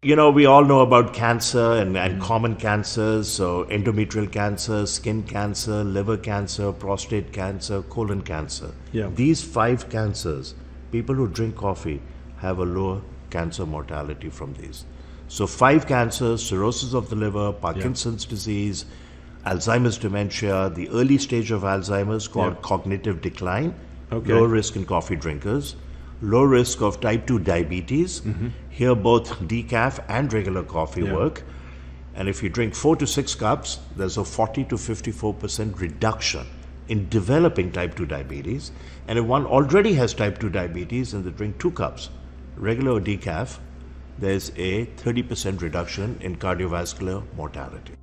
We all know about cancer and common cancers. So, endometrial cancer, skin cancer, liver cancer, prostate cancer, colon cancer. Yeah. These five cancers, people who drink coffee have a lower cancer mortality from these. So, five cancers: cirrhosis of the liver, Parkinson's disease, Alzheimer's dementia, the early stage of Alzheimer's called cognitive decline, Okay. low risk in coffee drinkers, low risk of type 2 diabetes. Here, both decaf and regular coffee work. And if you drink 4 to 6 cups, there's a 40 to 54% reduction in developing type 2 diabetes. And if one already has type 2 diabetes and they drink 2 cups, regular or decaf, there's a 30% reduction in cardiovascular mortality.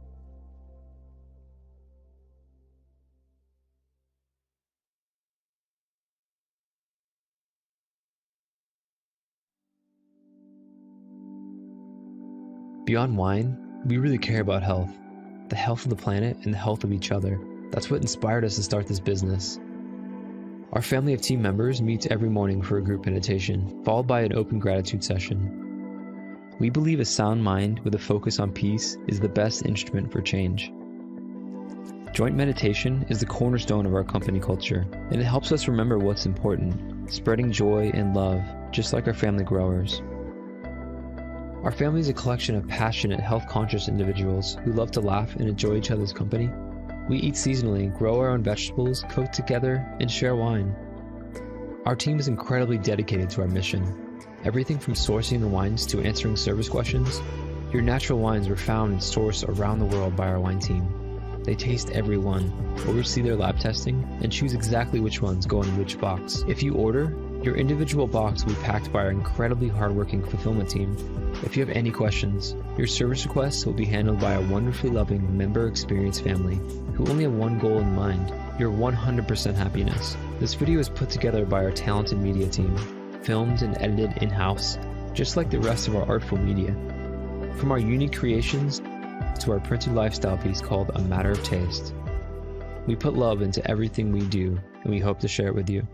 Beyond wine, we really care about health. The health of the planet and the health of each other. That's what inspired us to start this business. Our family of team members meets every morning for a group meditation, followed by an open gratitude session. We believe a sound mind with a focus on peace is the best instrument for change. Joint meditation is the cornerstone of our company culture, and it helps us remember what's important, spreading joy and love, just like our family growers. Our family is a collection of passionate, health-conscious individuals who love to laugh and enjoy each other's company. We eat seasonally, grow our own vegetables, cook together, and share wine. Our team is incredibly dedicated to our mission. Everything from sourcing the wines to answering service questions. Your natural wines are found and sourced around the world by our wine team. They taste every one, oversee their lab testing, and choose exactly which ones go in which box. If you order, your individual box will be packed by our incredibly hardworking fulfillment team. If you have any questions, your service requests will be handled by a wonderfully loving member experience family who only have one goal in mind, your 100% happiness. This video is put together by our talented media team, filmed and edited in-house, just like the rest of our artful media. From our unique creations to our printed lifestyle piece called A Matter of Taste. We put love into everything we do, and we hope to share it with you.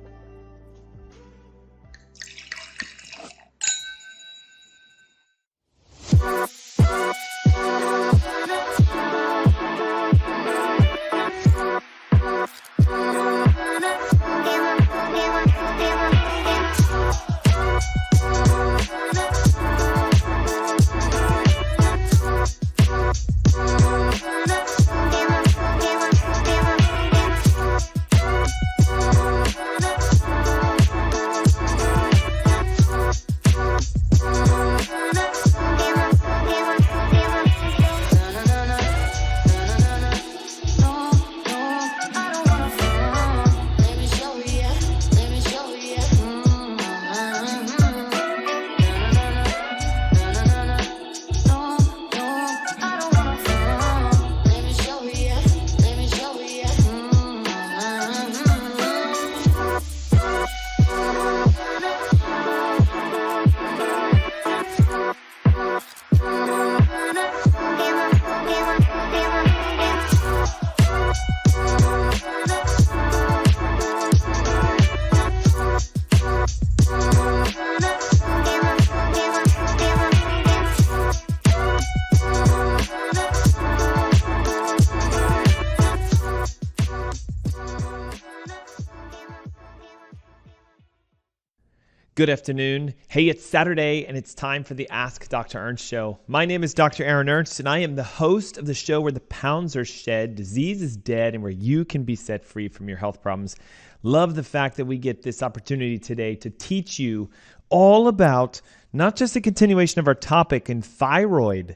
Good afternoon. Hey, it's Saturday and it's time for the Ask Dr. Ernst show. My name is Dr. Aaron Ernst and I am the host of the show where the pounds are shed, disease is dead, and where you can be set free from your health problems. Love the fact that we get this opportunity today to teach you all about not just a continuation of our topic in thyroid,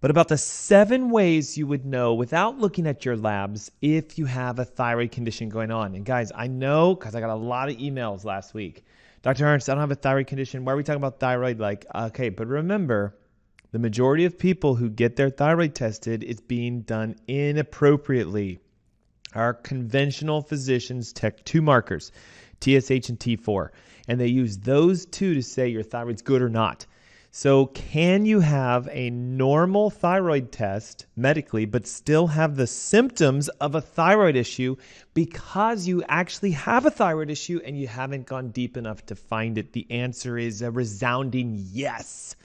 but about the 7 ways you would know without looking at your labs if you have a thyroid condition going on. And guys, I know because I got a lot of emails last week. Dr. Ernst, I don't have a thyroid condition. Why are we talking about thyroid? Okay, but remember, the majority of people who get their thyroid tested is being done inappropriately. Our conventional physicians check 2 markers, TSH and T4, and they use those 2 to say your thyroid's good or not. So can you have a normal thyroid test medically, but still have the symptoms of a thyroid issue because you actually have a thyroid issue and you haven't gone deep enough to find it? The answer is a resounding yes.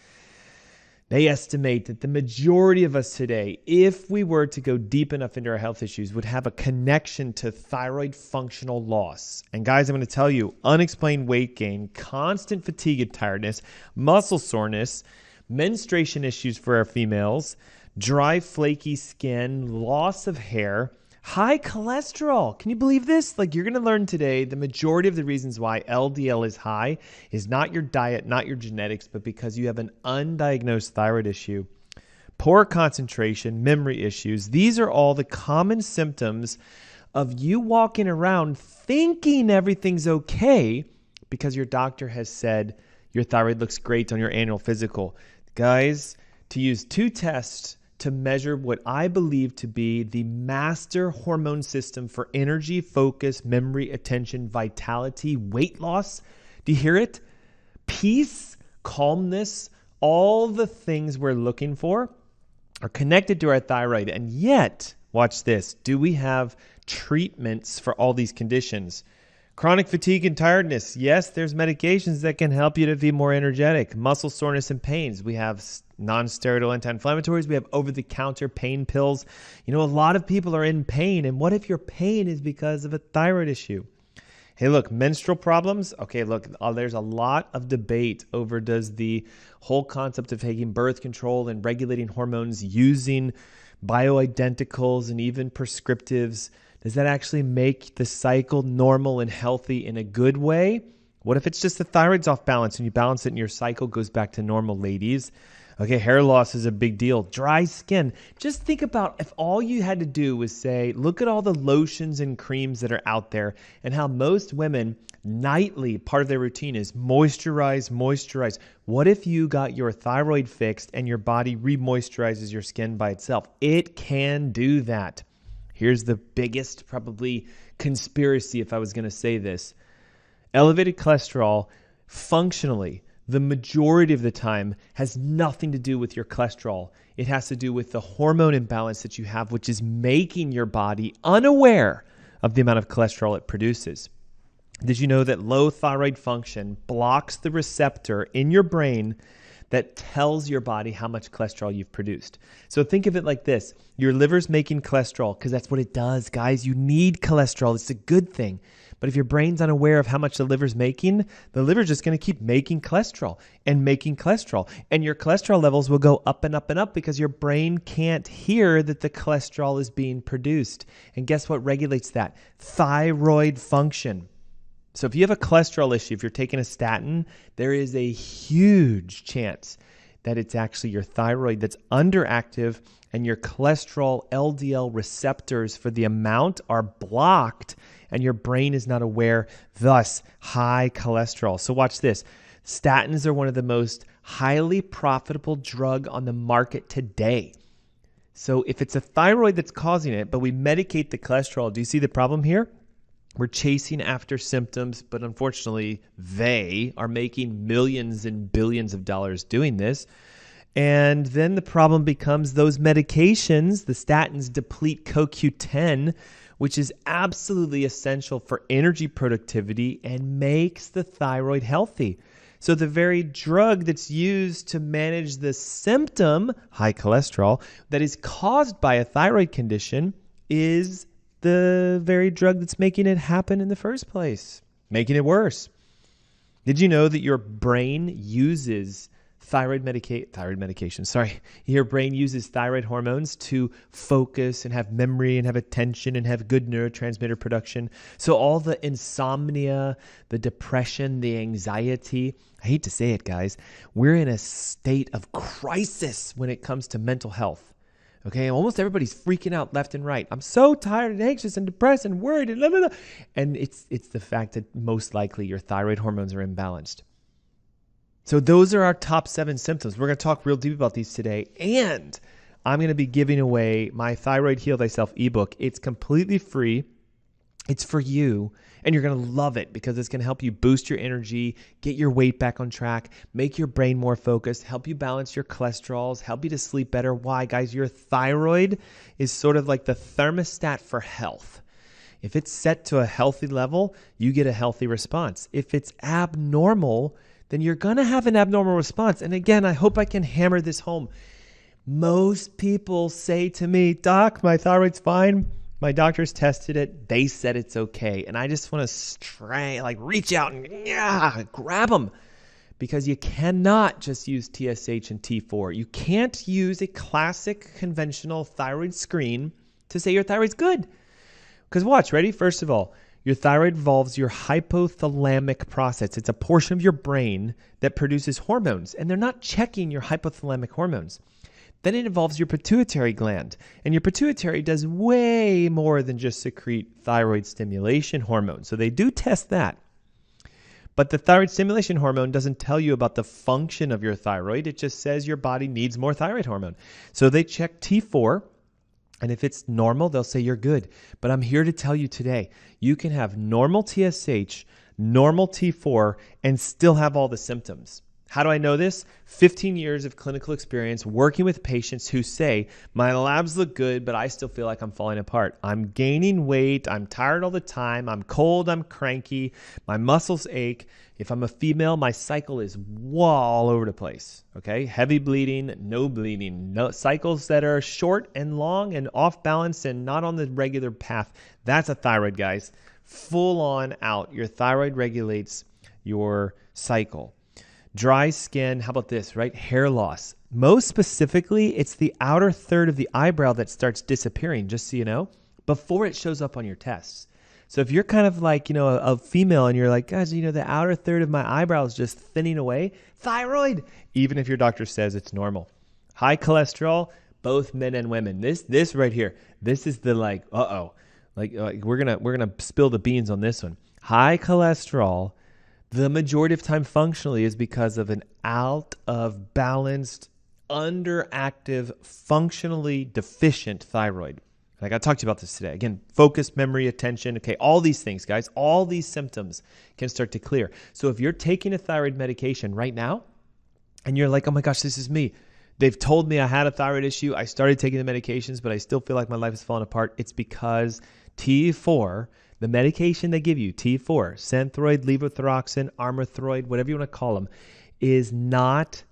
They estimate that the majority of us today, if we were to go deep enough into our health issues, would have a connection to thyroid functional loss. And guys, I'm going to tell you, unexplained weight gain, constant fatigue and tiredness, muscle soreness, menstruation issues for our females, dry, flaky skin, loss of hair, high cholesterol. Can you believe this? Like, you're going to learn today the majority of the reasons why LDL is high is not your diet, not your genetics, but because you have an undiagnosed thyroid issue. Poor concentration, memory issues. These are all the common symptoms of you walking around thinking everything's okay because your doctor has said your thyroid looks great on your annual physical. Guys, to use 2 tests to measure what I believe to be the master hormone system for energy, focus, memory, attention, vitality, weight loss. Do you hear it? Peace, calmness, all the things we're looking for are connected to our thyroid. And yet, watch this, do we have treatments for all these conditions? Chronic fatigue and tiredness. Yes, there's medications that can help you to be more energetic. Muscle soreness and pains. We have non-steroidal anti-inflammatories. We have over-the-counter pain pills. You know, a lot of people are in pain. And what if your pain is because of a thyroid issue? Hey, look, menstrual problems. Okay, look, there's a lot of debate over does the whole concept of taking birth control and regulating hormones using bioidenticals and even prescriptives, does that actually make the cycle normal and healthy in a good way? What if it's just the thyroid's off balance and you balance it and your cycle goes back to normal, ladies? Okay, hair loss is a big deal. Dry skin. Just think about if all you had to do was say, look at all the lotions and creams that are out there and how most women nightly, part of their routine is moisturize, moisturize. What if you got your thyroid fixed and your body re-moisturizes your skin by itself? It can do that. Here's the biggest probably conspiracy if I was going to say this. Elevated cholesterol functionally, the majority of the time, has nothing to do with your cholesterol. It has to do with the hormone imbalance that you have, which is making your body unaware of the amount of cholesterol it produces. Did you know that low thyroid function blocks the receptor in your brain that tells your body how much cholesterol you've produced? So think of it like this. Your liver's making cholesterol because that's what it does, guys. You need cholesterol. It's a good thing. But if your brain's unaware of how much the liver's making, the liver's just going to keep making cholesterol and making cholesterol. And your cholesterol levels will go up and up and up because your brain can't hear that the cholesterol is being produced. And guess what regulates that? Thyroid function. So if you have a cholesterol issue, if you're taking a statin, there is a huge chance that it's actually your thyroid that's underactive and your cholesterol LDL receptors for the amount are blocked and your brain is not aware, thus high cholesterol. So watch this. Statins are one of the most highly profitable drug on the market today. So if it's a thyroid that's causing it, but we medicate the cholesterol, do you see the problem here? We're chasing after symptoms, but unfortunately, they are making millions and billions of dollars doing this. And then the problem becomes those medications, the statins deplete CoQ10, which is absolutely essential for energy productivity and makes the thyroid healthy. So the very drug that's used to manage the symptom, high cholesterol, that is caused by a thyroid condition is the very drug that's making it happen in the first place, making it worse. Did you know that your brain uses Your brain uses thyroid hormones to focus and have memory and have attention and have good neurotransmitter production. So all the insomnia, the depression, the anxiety, I hate to say it, guys, we're in a state of crisis when it comes to mental health. Okay, almost everybody's freaking out left and right. I'm so tired and anxious and depressed and worried and blah, blah, blah. And it's the fact that most likely your thyroid hormones are imbalanced. So those are our top 7 symptoms. We're going to talk real deep about these today. And I'm going to be giving away my Thyroid Heal Thyself ebook. It's completely free. It's for you. And you're going to love it because it's going to help you boost your energy, get your weight back on track, make your brain more focused, help you balance your cholesterols, help you to sleep better. Why, guys? Your thyroid is sort of like the thermostat for health. If it's set to a healthy level, you get a healthy response. If it's abnormal, then you're going to have an abnormal response. And again, I hope I can hammer this home. Most people say to me, Doc, my thyroid's fine. My doctors tested it. They said it's okay. And I just want to reach out and grab them, because you cannot just use TSH and T4. You can't use a classic conventional thyroid screen to say your thyroid's good. Because watch, ready? First of all, your thyroid involves your hypothalamic process. It's a portion of your brain that produces hormones, and they're not checking your hypothalamic hormones. Then it involves your pituitary gland, and your pituitary does way more than just secrete thyroid stimulation hormone. So they do test that. But the thyroid stimulation hormone doesn't tell you about the function of your thyroid. It just says your body needs more thyroid hormone. So they check T4, and if it's normal, they'll say you're good. But I'm here to tell you today, you can have normal TSH, normal T4, and still have all the symptoms. How do I know this? 15 years of clinical experience working with patients who say, my labs look good, but I still feel like I'm falling apart. I'm gaining weight. I'm tired all the time. I'm cold. I'm cranky. My muscles ache. If I'm a female, my cycle is all over the place. Okay? Heavy bleeding, no cycles that are short and long and off balance and not on the regular path. That's a thyroid, guys. Full on out. Your thyroid regulates your cycle. Dry skin, how about this, right? Hair loss. Most specifically, it's the outer third of the eyebrow that starts disappearing, just so you know, before it shows up on your tests. So if you're kind of like, a female and you're like, guys, the outer third of my eyebrow is just thinning away, thyroid, even if your doctor says it's normal. High cholesterol, both men and women. This right here, this is the we're gonna spill the beans on this one. High cholesterol, the majority of time functionally is because of an out of balanced, underactive, functionally deficient thyroid. And I got to talk to you about this today. Again, focus, memory, attention. Okay, all these things, guys, all these symptoms can start to clear. So if you're taking a thyroid medication right now and you're like, oh my gosh, this is me. They've told me I had a thyroid issue. I started taking the medications, but I still feel like my life is falling apart. It's because T4, the medication they give you, T4, Synthroid, levothyroxine, Armothroid, whatever you want to call them, is not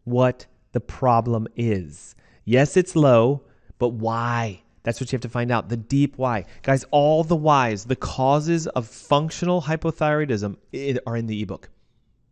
what the problem is. Yes, it's low, but why? That's what you have to find out, the deep why. Guys, all the whys, the causes of functional hypothyroidism are in the ebook.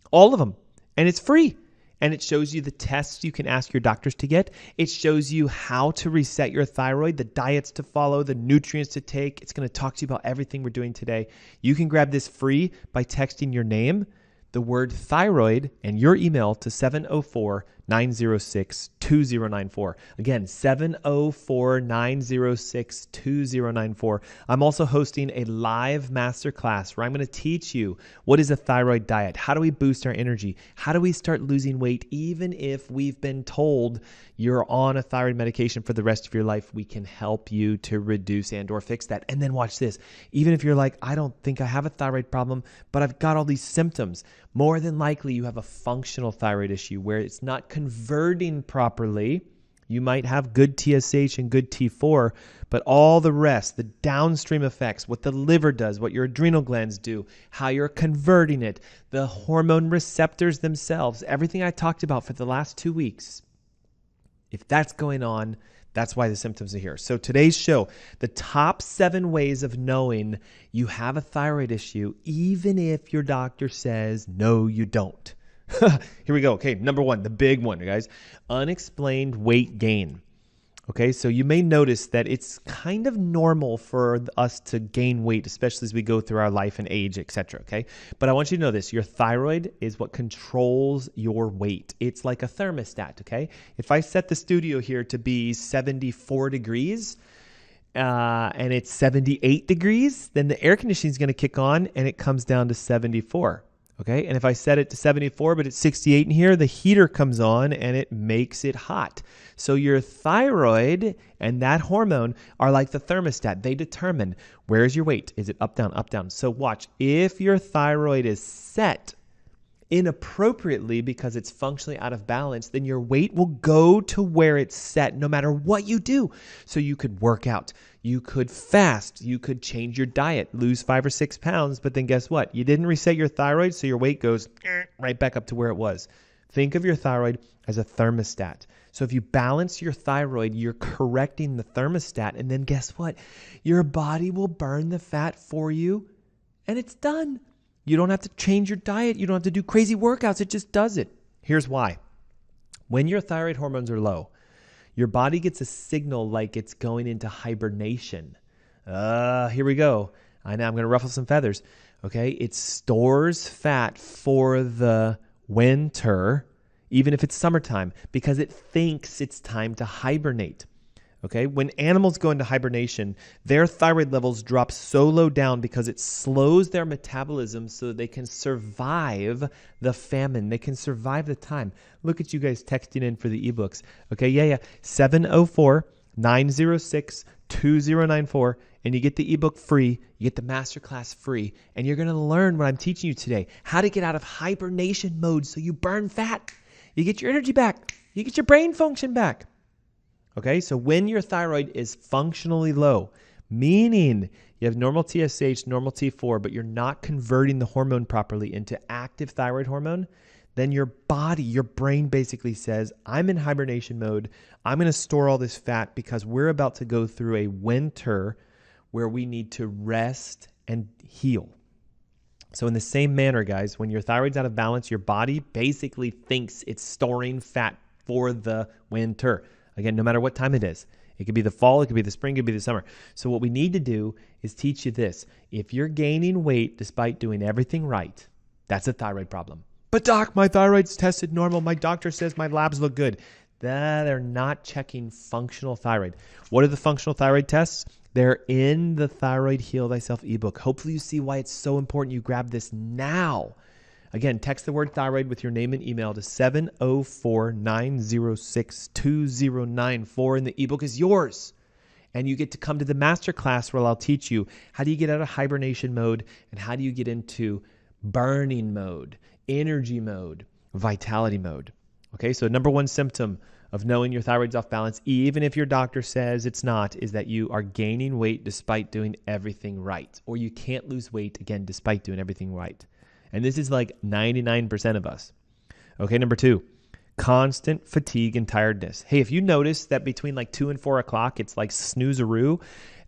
All of them. And it's free. And it shows you the tests you can ask your doctors to get. It shows you how to reset your thyroid, the diets to follow, the nutrients to take. It's going to talk to you about everything we're doing today. You can grab this free by texting your name, the word thyroid, and your email to 704-906-2094. Again, 704-906-2094. I'm also hosting a live masterclass where I'm going to teach you what is a thyroid diet, how do we boost our energy, how do we start losing weight even if we've been told you're on a thyroid medication for the rest of your life. We can help you to reduce and or fix that. And then watch this. Even if you're like, I don't think I have a thyroid problem, but I've got all these symptoms, more than likely you have a functional thyroid issue where it's not converting properly. You might have good TSH and good T4, but all the rest, the downstream effects, what the liver does, what your adrenal glands do, how you're converting it, the hormone receptors themselves, everything I talked about for the last 2 weeks, if that's going on, that's why the symptoms are here. So today's show, the top 7 ways of knowing you have a thyroid issue, even if your doctor says, no, you don't. Here we go. Okay, number 1, the big one, guys. Unexplained weight gain. Okay, so you may notice that it's kind of normal for us to gain weight, especially as we go through our life and age, etc. Okay, but I want you to know this. Your thyroid is what controls your weight. It's like a thermostat, okay? If I set the studio here to be 74 degrees and it's 78 degrees, then the air conditioning is going to kick on and it comes down to 74. Okay, and if I set it to 74, but it's 68 in here, the heater comes on and it makes it hot. So your thyroid and that hormone are like the thermostat. They determine where's your weight. Is it up, down, up, down? So watch, if your thyroid is set, inappropriately because it's functionally out of balance, then your weight will go to where it's set no matter what you do. So you could work out, you could fast, you could change your diet, lose 5 or 6 pounds, but then guess what? You didn't reset your thyroid, so your weight goes right back up to where it was. Think of your thyroid as a thermostat. So if you balance your thyroid, you're correcting the thermostat, and then guess what? Your body will burn the fat for you, and it's done. You don't have to change your diet. You don't have to do crazy workouts. It just does it. Here's why. When your thyroid hormones are low, your body gets a signal like it's going into hibernation. Here we go. I know I'm going to ruffle some feathers. Okay. It stores fat for the winter, even if it's summertime, because it thinks it's time to hibernate. Okay, when animals go into hibernation, their thyroid levels drop so low down because it slows their metabolism so that they can survive the famine. They can survive the time. Look at you guys texting in for the ebooks. Okay, yeah. 704-906-2094. And you get the ebook free. You get the masterclass free. And you're going to learn what I'm teaching you today. How to get out of hibernation mode so you burn fat. You get your energy back. You get your brain function back. Okay, so when your thyroid is functionally low, meaning you have normal TSH, normal T4, but you're not converting the hormone properly into active thyroid hormone, then your body, your brain basically says, I'm in hibernation mode. I'm going to store all this fat because we're about to go through a winter where we need to rest and heal. So in the same manner, guys, when your thyroid's out of balance, your body basically thinks it's storing fat for the winter. Again, no matter what time it is. It could be the fall, it could be the spring, it could be the summer. So what we need to do is teach you this. If you're gaining weight despite doing everything right, that's a thyroid problem. But doc, my thyroid's tested normal. My doctor says my labs look good. They're not checking functional thyroid. What are the functional thyroid tests? They're in the Thyroid Heal Thyself ebook. Hopefully you see why it's so important you grab this now. Again, text the word thyroid with your name and email to 704-906-2094, and the ebook is yours. And you get to come to the masterclass where I'll teach you how do you get out of hibernation mode and how do you get into burning mode, energy mode, vitality mode. Okay, so number one symptom of knowing your thyroid's off balance, even if your doctor says it's not, is that you are gaining weight despite doing everything right, or you can't lose weight, again, despite doing everything right. And this is like 99% of us. Okay, number 2, constant fatigue and tiredness. Hey, if you notice that between like 2 and 4 o'clock, it's like snooze-a-roo,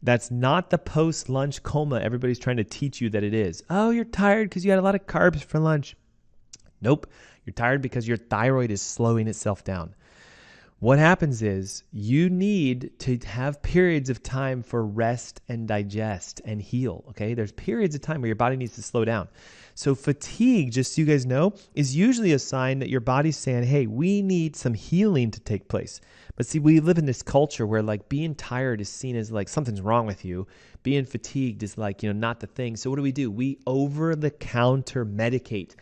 that's not the post-lunch coma everybody's trying to teach you that it is. Oh, you're tired because you had a lot of carbs for lunch. Nope, you're tired because your thyroid is slowing itself down. What happens is you need to have periods of time for rest and digest and heal, okay? There's periods of time where your body needs to slow down. So fatigue, just so you guys know, is usually a sign that your body's saying, hey, we need some healing to take place. But see, we live in this culture where like being tired is seen as like something's wrong with you. Being fatigued is like, not the thing. So what do? We over-the-counter medicate.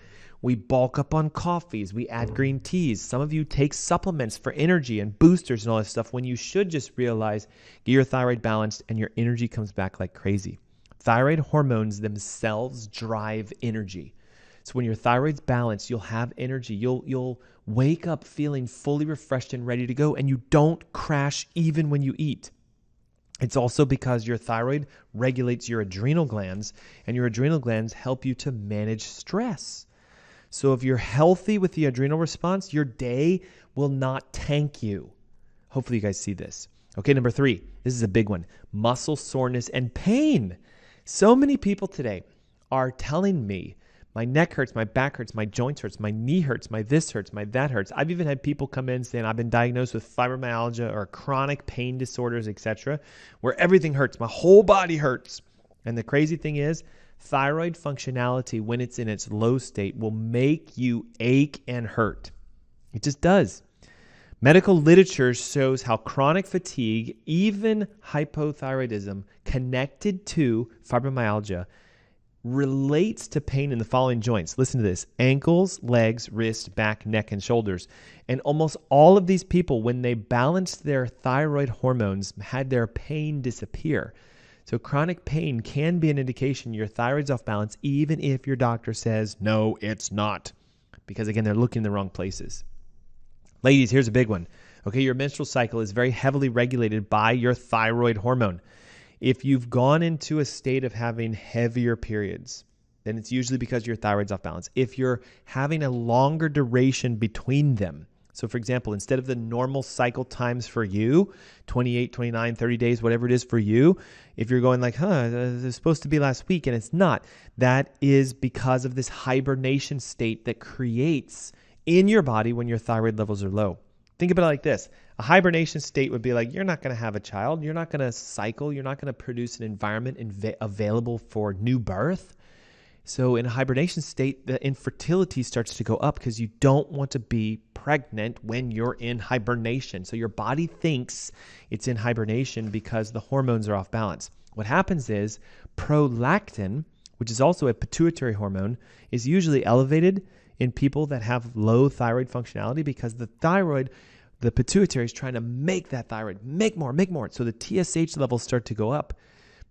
We bulk up on coffees. We add green teas. Some of you take supplements for energy and boosters and all this stuff when you should just realize, get your thyroid balanced and your energy comes back like crazy. Thyroid hormones themselves drive energy. So when your thyroid's balanced, you'll have energy. You'll wake up feeling fully refreshed and ready to go, and you don't crash even when you eat. It's also because your thyroid regulates your adrenal glands, and your adrenal glands help you to manage stress. So if you're healthy with the adrenal response, your day will not tank you. Hopefully you guys see this. Okay, number 3, this is a big one, muscle soreness and pain. So many people today are telling me, my neck hurts, my back hurts, my joints hurts, my knee hurts, my this hurts, my that hurts. I've even had people come in saying I've been diagnosed with fibromyalgia or chronic pain disorders, etc., where everything hurts, my whole body hurts. And the crazy thing is, thyroid functionality, when it's in its low state, will make you ache and hurt. It just does. Medical literature shows how chronic fatigue, even hypothyroidism, connected to fibromyalgia, relates to pain in the following joints. Listen to this: ankles, legs, wrists, back, neck, and shoulders. And almost all of these people, when they balanced their thyroid hormones, had their pain disappear. So chronic pain can be an indication your thyroid's off balance, even if your doctor says, no, it's not. because, again, they're looking in the wrong places. Ladies, here's a big one. Okay, your menstrual cycle is very heavily regulated by your thyroid hormone. If you've gone into a state of having heavier periods, then it's usually because your thyroid's off balance. If you're having a longer duration between them, so for example, instead of the normal cycle times for you, 28, 29, 30 days, whatever it is for you, if you're going like, it's supposed to be last week and it's not, that is because of this hibernation state that creates in your body when your thyroid levels are low. Think about it like this. A hibernation state would be like, you're not going to have a child. You're not going to cycle. You're not going to produce an environment available for new birth. So in a hibernation state, the infertility starts to go up because you don't want to be pregnant when you're in hibernation. So your body thinks it's in hibernation because the hormones are off balance. What happens is prolactin, which is also a pituitary hormone, is usually elevated in people that have low thyroid functionality because the thyroid, the pituitary is trying to make that thyroid make more. So the TSH levels start to go up.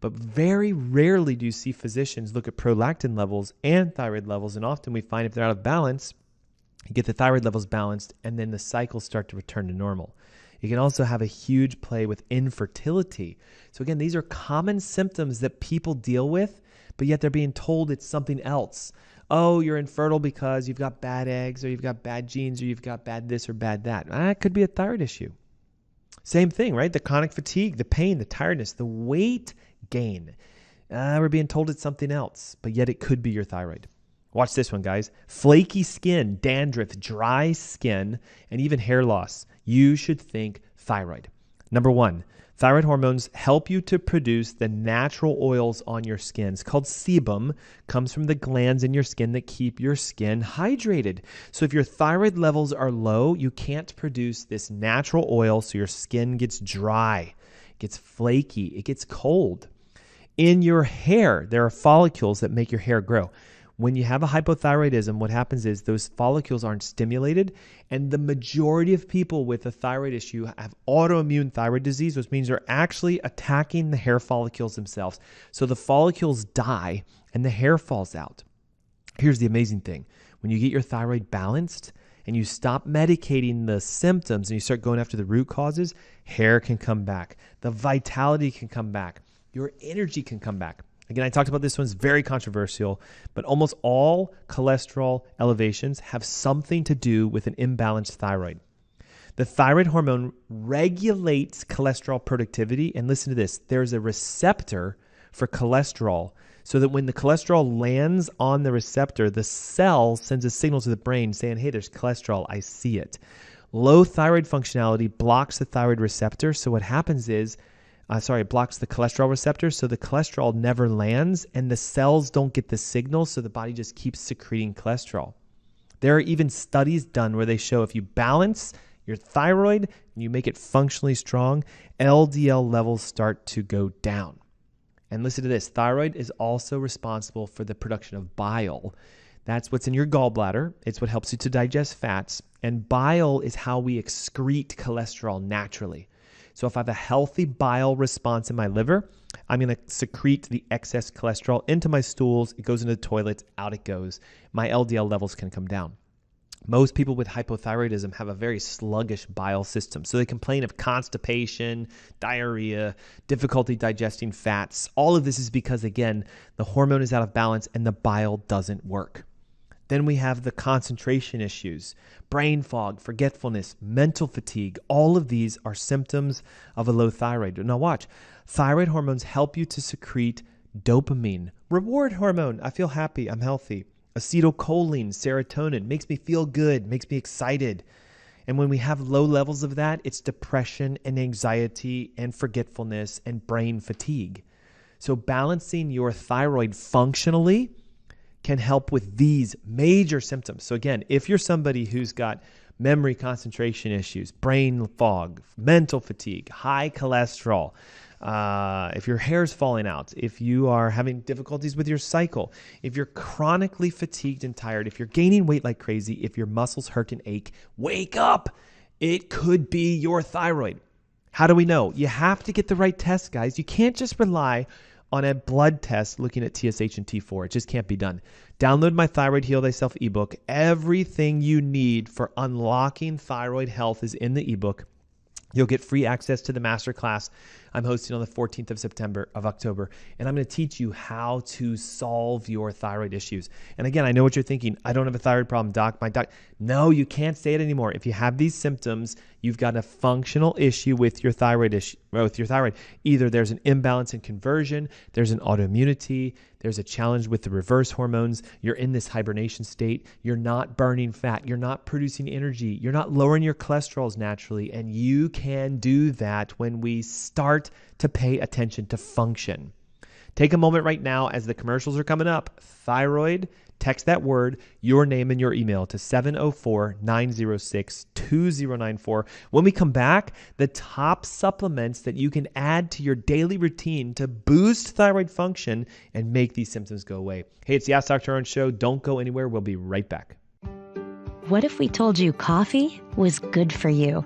But very rarely do you see physicians look at prolactin levels and thyroid levels. And often we find if they're out of balance, you get the thyroid levels balanced and then the cycles start to return to normal. You can also have a huge play with infertility. So again, these are common symptoms that people deal with, but yet they're being told it's something else. Oh, you're infertile because you've got bad eggs or you've got bad genes or you've got bad this or bad that. That could be a thyroid issue. Same thing, right? The chronic fatigue, the pain, the tiredness, the weight gain. We're being told it's something else, but yet it could be your thyroid. Watch this one, guys. Flaky skin, dandruff, dry skin, and even hair loss. You should think thyroid. Number one, thyroid hormones help you to produce the natural oils on your skin. It's called sebum. Comes from the glands in your skin that keep your skin hydrated. So if your thyroid levels are low, you can't produce this natural oil, so your skin gets dry, it gets flaky, it gets cold. In your hair, there are follicles that make your hair grow. When you have a hypothyroidism, what happens is those follicles aren't stimulated, and the majority of people with a thyroid issue have autoimmune thyroid disease, which means they're actually attacking the hair follicles themselves. So the follicles die and the hair falls out. Here's the amazing thing. When you get your thyroid balanced and you stop medicating the symptoms and you start going after the root causes, hair can come back. The vitality can come back. Your energy can come back. Again, I talked about this one's very controversial, but almost all cholesterol elevations have something to do with an imbalanced thyroid. The thyroid hormone regulates cholesterol productivity. And listen to this, there's a receptor for cholesterol so that when the cholesterol lands on the receptor, the cell sends a signal to the brain saying, hey, there's cholesterol, I see it. Low thyroid functionality blocks the thyroid receptor. So what happens is, it blocks the cholesterol receptor, so the cholesterol never lands and the cells don't get the signal, so the body just keeps secreting cholesterol. There are even studies done where they show if you balance your thyroid and you make it functionally strong, LDL levels start to go down. And listen to this, thyroid is also responsible for the production of bile. That's what's in your gallbladder. It's what helps you to digest fats, and bile is how we excrete cholesterol naturally. So if I have a healthy bile response in my liver, I'm going to secrete the excess cholesterol into my stools. It goes into the toilets, out it goes. My LDL levels can come down. Most people with hypothyroidism have a very sluggish bile system. So they complain of constipation, diarrhea, difficulty digesting fats. All of this is because, again, the hormone is out of balance and the bile doesn't work. Then we have the concentration issues, brain fog, forgetfulness, mental fatigue. All of these are symptoms of a low thyroid. Now watch, thyroid hormones help you to secrete dopamine, reward hormone. I feel happy, I'm healthy. Acetylcholine, serotonin, makes me feel good, makes me excited. And when we have low levels of that, it's depression and anxiety and forgetfulness and brain fatigue. So balancing your thyroid functionally can help with these major symptoms. So again, if you're somebody who's got memory concentration issues, brain fog, mental fatigue, high cholesterol, if your hair's falling out, if you are having difficulties with your cycle, if you're chronically fatigued and tired, if you're gaining weight like crazy, if your muscles hurt and ache, wake up. It could be your thyroid. How do we know? You have to get the right test, guys. You can't just rely on a blood test looking at TSH and T4. It just can't be done. Download my Thyroid Heal Thyself ebook. Everything you need for unlocking thyroid health is in the ebook. You'll get free access to the masterclass I'm hosting on the 14th of October. And I'm going to teach you how to solve your thyroid issues. And again, I know what you're thinking. I don't have a thyroid problem, doc. No, you can't say it anymore. If you have these symptoms, you've got a functional issue with your thyroid. Either there's an imbalance in conversion, there's an autoimmunity, there's a challenge with the reverse hormones, you're in this hibernation state, you're not burning fat, you're not producing energy, you're not lowering your cholesterols naturally, and you can do that when we start to pay attention to function. Take a moment right now as the commercials are coming up. Thyroid, text that word, your name and your email to 704-906-2094. When we come back, the top supplements that you can add to your daily routine to boost thyroid function and make these symptoms go away. Hey, it's the Ask Dr. Ernst Show. Don't go anywhere. We'll be right back. What if we told you coffee was good for you?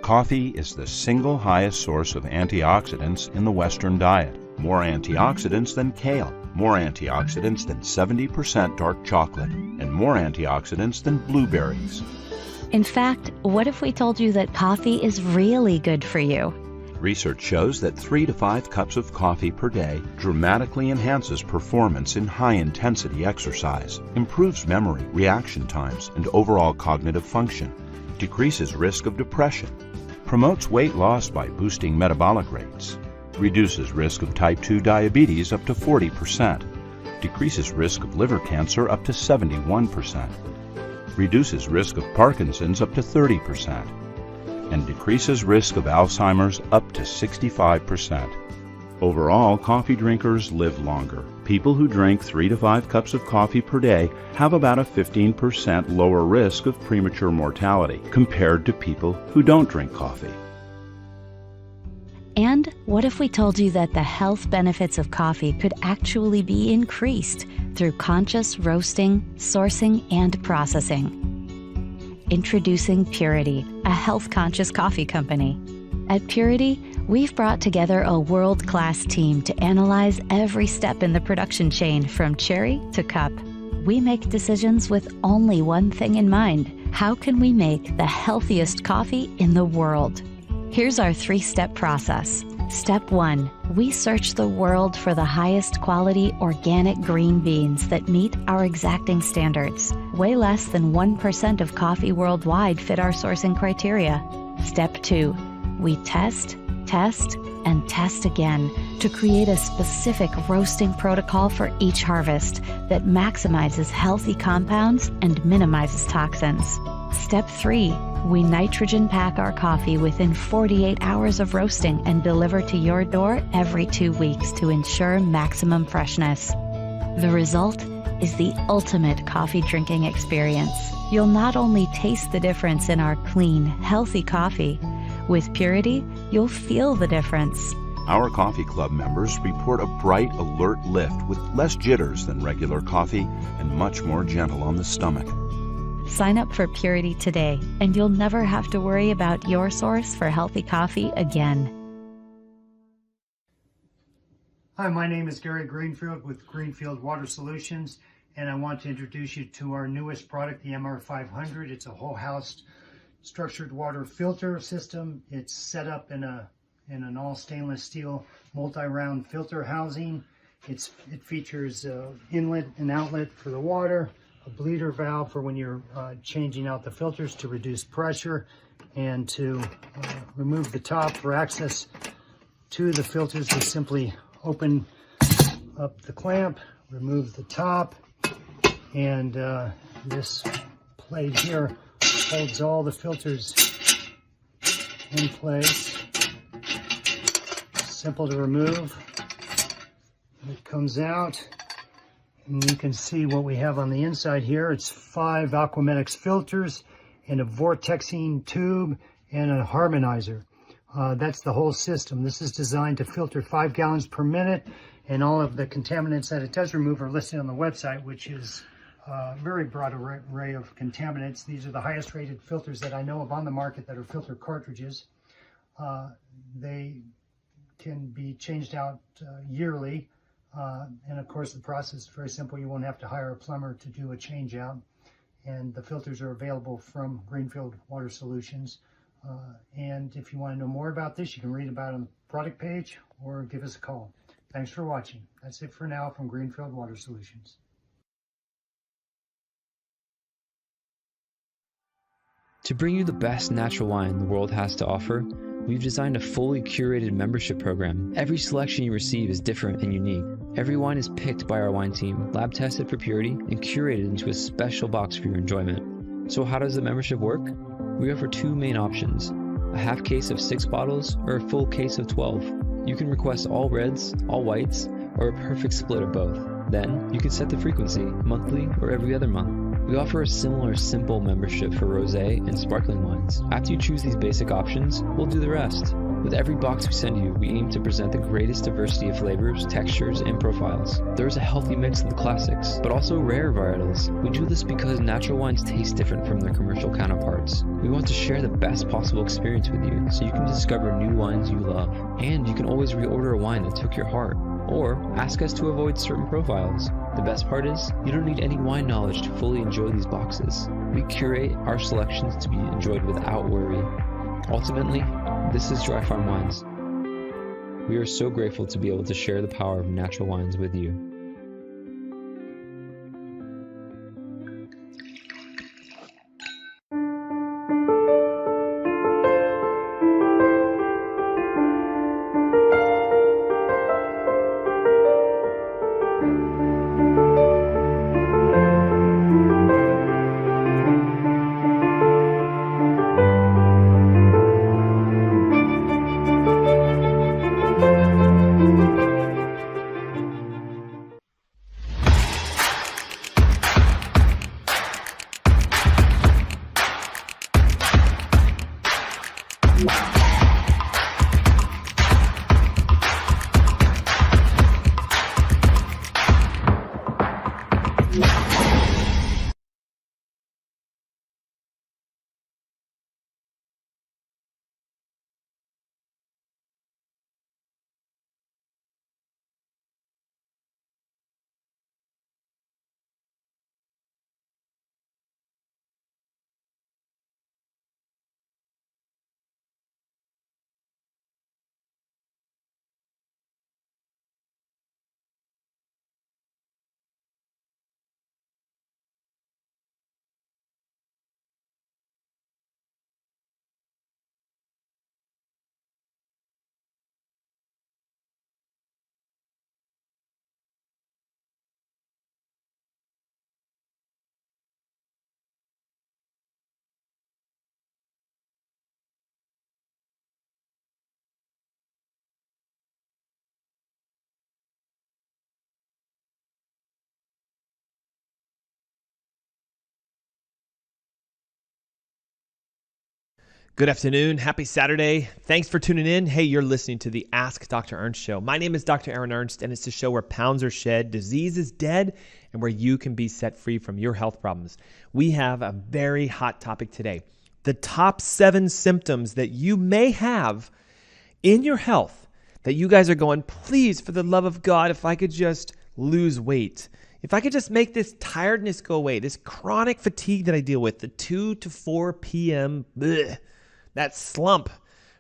Coffee is the single highest source of antioxidants in the Western diet. More antioxidants than kale, more antioxidants than 70% dark chocolate, and more antioxidants than blueberries. In fact, what if we told you that coffee is really good for you? Research shows that 3 to 5 cups of coffee per day dramatically enhances performance in high-intensity exercise, improves memory, reaction times, and overall cognitive function, decreases risk of depression, promotes weight loss by boosting metabolic rates, reduces risk of type 2 diabetes up to 40%, decreases risk of liver cancer up to 71%, reduces risk of Parkinson's up to 30%, and decreases risk of Alzheimer's up to 65%. Overall, coffee drinkers live longer. People who drink 3 to 5 cups of coffee per day have about a 15% lower risk of premature mortality compared to people who don't drink coffee. And what if we told you that the health benefits of coffee could actually be increased through conscious roasting, sourcing, and processing? Introducing Purity, a health-conscious coffee company. At Purity, we've brought together a world-class team to analyze every step in the production chain from cherry to cup. We make decisions with only one thing in mind. How can we make the healthiest coffee in the world? Here's our 3-step process. Step 1, we search the world for the highest quality organic green beans that meet our exacting standards. Way less than 1% of coffee worldwide fit our sourcing criteria. Step 2, we test, and test again to create a specific roasting protocol for each harvest that maximizes healthy compounds and minimizes toxins. Step 3, we nitrogen pack our coffee within 48 hours of roasting and deliver to your door every 2 weeks to ensure maximum freshness. The result is the ultimate coffee drinking experience. You'll not only taste the difference in our clean, healthy coffee, with Purity, you'll feel the difference. Our coffee club members report a bright, alert lift with less jitters than regular coffee and much more gentle on the stomach. Sign up for Purity today, and you'll never have to worry about your source for healthy coffee again. Hi, my name is Gary Greenfield with Greenfield Water Solutions, and I want to introduce you to our newest product, the MR500. It's a whole house structured water filter system. It's set up in an all stainless steel multi-round filter housing. It features inlet and outlet for the water, a bleeder valve for when you're changing out the filters to reduce pressure, and to remove the top for access to the filters, we simply open up the clamp, remove the top, and this plate here holds all the filters in place. Simple to remove. It comes out, and you can see what we have on the inside here. It's 5 Aquamedics filters and a vortexing tube and a harmonizer. That's the whole system. This is designed to filter 5 gallons per minute, and all of the contaminants that it does remove are listed on the website, which is a very broad array of contaminants. These are the highest rated filters that I know of on the market that are filter cartridges. They can be changed out yearly. And of course, the process is very simple. You won't have to hire a plumber to do a change out. And the filters are available from Greenfield Water Solutions. And if you want to know more about this, you can read about it on the product page or give us a call. Thanks for watching. That's it for now from Greenfield Water Solutions. To bring you the best natural wine the world has to offer, we've designed a fully curated membership program. Every selection you receive is different and unique. Every wine is picked by our wine team, lab tested for purity, and curated into a special box for your enjoyment. So how does the membership work? We offer two main options: a half case of 6 bottles or a full case of 12. You can request all reds, all whites, or a perfect split of both. Then you can set the frequency, monthly or every other month. We offer a similar simple membership for rosé and sparkling wines. After you choose these basic options, we'll do the rest. With every box we send you, we aim to present the greatest diversity of flavors, textures, and profiles. There's a healthy mix of the classics, but also rare varietals. We do this because natural wines taste different from their commercial counterparts. We want to share the best possible experience with you, so you can discover new wines you love. And you can always reorder a wine that took your heart, or ask us to avoid certain profiles. The best part is, you don't need any wine knowledge to fully enjoy these boxes. We curate our selections to be enjoyed without worry. Ultimately, this is Dry Farm Wines. We are so grateful to be able to share the power of natural wines with you. Good afternoon. Happy Saturday. Thanks for tuning in. Hey, you're listening to the Ask Dr. Ernst show. My name is Dr. Ernst, and it's the show where pounds are shed, disease is dead, and where you can be set free from your health problems. We have a very hot topic today. The top 7 symptoms that you may have in your health that you guys are going, please, for the love of God, if I could just lose weight. If I could just make this tiredness go away, this chronic fatigue that I deal with, the 2 to 4 p.m., that slump,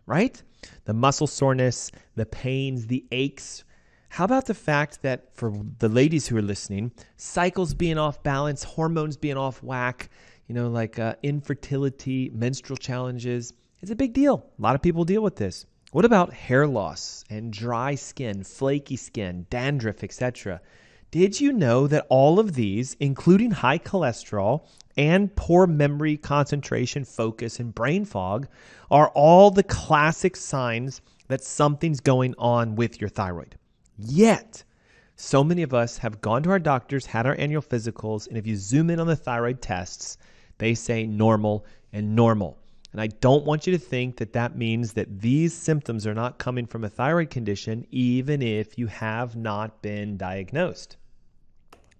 right? The muscle soreness, the pains, the aches. How about the fact that for the ladies who are listening, cycles being off balance, hormones being off whack, like infertility, menstrual challenges, it's a big deal. A lot of people deal with this. What about hair loss and dry skin, flaky skin, dandruff, etc.? Did you know that all of these, including high cholesterol and poor memory, concentration, focus, and brain fog, are all the classic signs that something's going on with your thyroid? Yet, so many of us have gone to our doctors, had our annual physicals, and if you zoom in on the thyroid tests, they say normal and normal. And I don't want you to think that that means that these symptoms are not coming from a thyroid condition, even if you have not been diagnosed.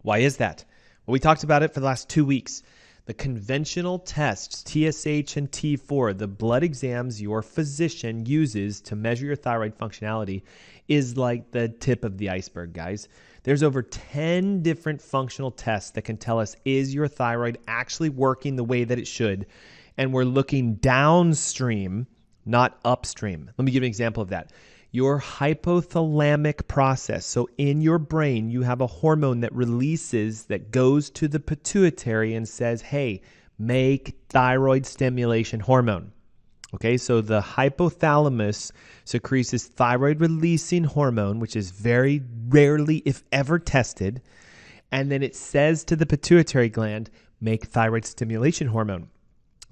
Why is that? Well, we talked about it for the last 2 weeks. The conventional tests, TSH and T4, the blood exams your physician uses to measure your thyroid functionality, is like the tip of the iceberg, guys. There's over 10 different functional tests that can tell us, is your thyroid actually working the way that it should? And we're looking downstream, not upstream. Let me give you an example of that. Your hypothalamic process. So in your brain, you have a hormone that releases, that goes to the pituitary and says, hey, make thyroid stimulation hormone. Okay, so the hypothalamus secretes this thyroid releasing hormone, which is very rarely, if ever, tested. And then it says to the pituitary gland, make thyroid stimulation hormone,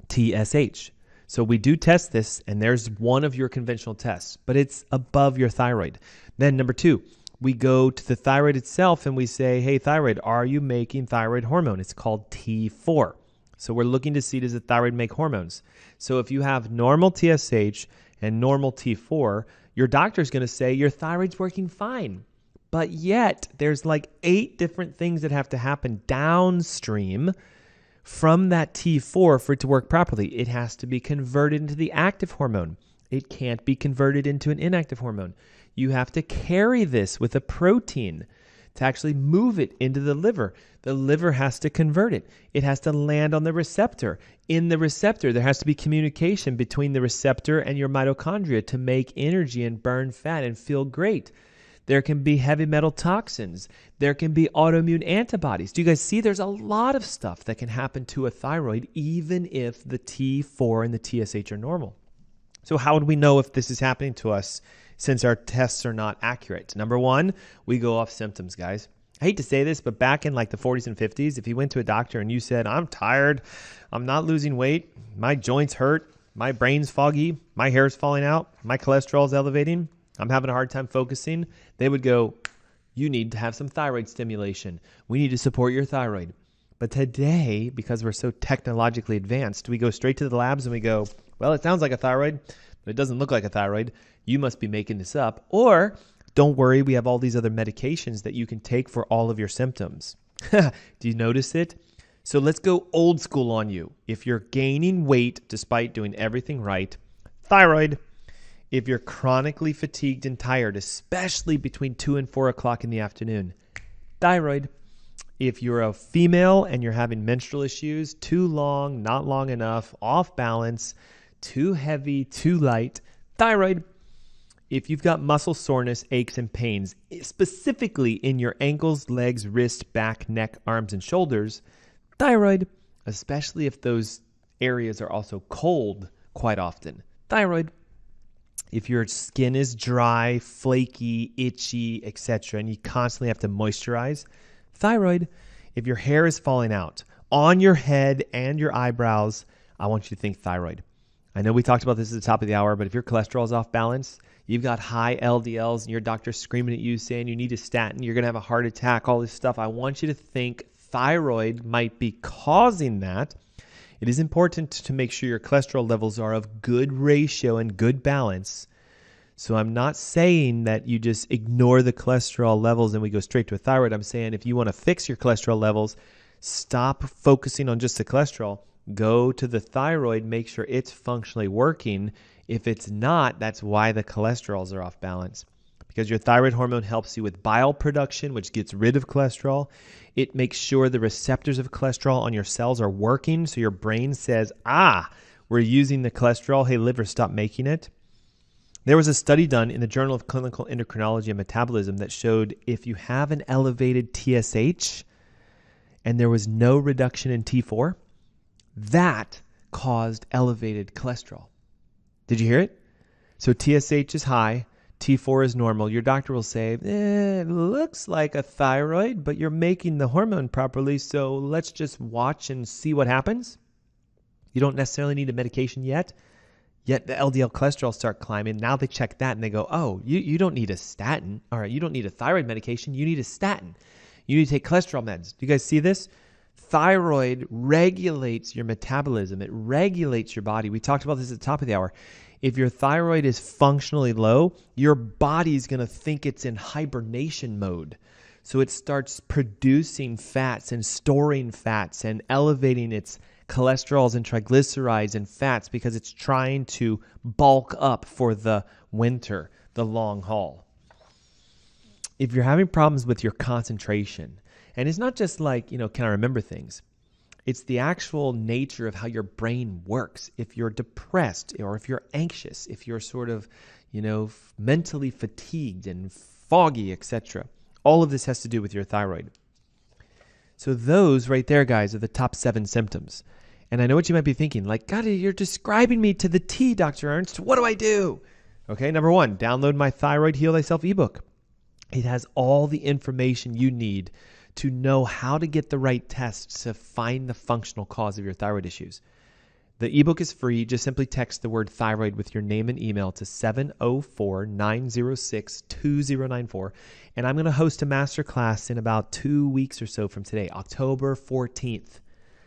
TSH. So we do test this, and there's one of your conventional tests, but it's above your thyroid. Then number 2, we go to the thyroid itself and we say, hey, thyroid, are you making thyroid hormone? It's called T4. So we're looking to see, does the thyroid make hormones? So if you have normal TSH and normal T4, your doctor's going to say your thyroid's working fine. But yet there's like 8 different things that have to happen downstream from that T4 for it to work properly. It has to be converted into the active hormone. It can't be converted into an inactive hormone. You have to carry this with a protein to actually move it into the liver. The liver has to convert it. It has to land on the receptor. In the receptor, there has to be communication between the receptor and your mitochondria to make energy and burn fat and feel great. There can be heavy metal toxins. There can be autoimmune antibodies. Do you guys see? There's a lot of stuff that can happen to a thyroid, even if the T4 and the TSH are normal. So how would we know if this is happening to us since our tests are not accurate? Number 1, we go off symptoms, guys. I hate to say this, but back in like the 40s and 50s, if you went to a doctor and you said, I'm tired, I'm not losing weight, my joints hurt, my brain's foggy, my hair's falling out, my cholesterol's elevating, I'm having a hard time focusing, they would go, you need to have some thyroid stimulation. We need to support your thyroid. But today, because we're so technologically advanced, we go straight to the labs and we go, well, it sounds like a thyroid, but it doesn't look like a thyroid. You must be making this up. Or don't worry, we have all these other medications that you can take for all of your symptoms. Do you notice it? So let's go old school on you. If you're gaining weight despite doing everything right, thyroid. If you're chronically fatigued and tired, especially between 2 and 4 o'clock in the afternoon, thyroid. If you're a female and you're having menstrual issues, too long, not long enough, off balance, too heavy, too light, thyroid. If you've got muscle soreness, aches, and pains, specifically in your ankles, legs, wrists, back, neck, arms, and shoulders, thyroid, especially if those areas are also cold quite often, thyroid. If your skin is dry, flaky, itchy, etc., and you constantly have to moisturize, thyroid. If your hair is falling out on your head and your eyebrows, I want you to think thyroid. I know we talked about this at the top of the hour, but if your cholesterol is off balance, you've got high LDLs and your doctor's screaming at you saying you need a statin, you're going to have a heart attack, all this stuff, I want you to think thyroid might be causing that. It is important to make sure your cholesterol levels are of good ratio and good balance. So I'm not saying that you just ignore the cholesterol levels and we go straight to a thyroid. I'm saying if you want to fix your cholesterol levels, stop focusing on just the cholesterol. Go to the thyroid, make sure it's functionally working. If it's not, that's why the cholesterols are off balance. Because your thyroid hormone helps you with bile production, which gets rid of cholesterol. It makes sure the receptors of cholesterol on your cells are working. So your brain says, we're using the cholesterol. Hey, liver, stop making it. There was a study done in the Journal of Clinical Endocrinology and Metabolism that showed if you have an elevated TSH and there was no reduction in T4, that caused elevated cholesterol. Did you hear it? So TSH is high, T4 is normal. Your doctor will say, it looks like a thyroid, but you're making the hormone properly, so let's just watch and see what happens. You don't necessarily need a medication yet the LDL cholesterol start climbing. Now they check that and they go, you don't need a statin. All right, you don't need a thyroid medication. You need a statin. You need to take cholesterol meds. Do you guys see this? Thyroid regulates your metabolism. It regulates your body. We talked about this at the top of the hour. If your thyroid is functionally low, your body's going to think it's in hibernation mode. So it starts producing fats and storing fats and elevating its cholesterols and triglycerides and fats because it's trying to bulk up for the winter, the long haul. If you're having problems with your concentration, and it's not just like, can I remember things? It's the actual nature of how your brain works. If you're depressed or if you're anxious, if you're sort of, mentally fatigued and foggy, etc. All of this has to do with your thyroid. So those right there, guys, are the top 7 symptoms. And I know what you might be thinking, like, God, you're describing me to the T, Dr. Ernst. What do I do? Okay, number 1, download my Thyroid Heal Thyself ebook. It has all the information you need to know how to get the right tests to find the functional cause of your thyroid issues. The ebook is free. Just simply text the word thyroid with your name and email to 704-906-2094. And I'm going to host a masterclass in about 2 weeks or so from today, October 14th.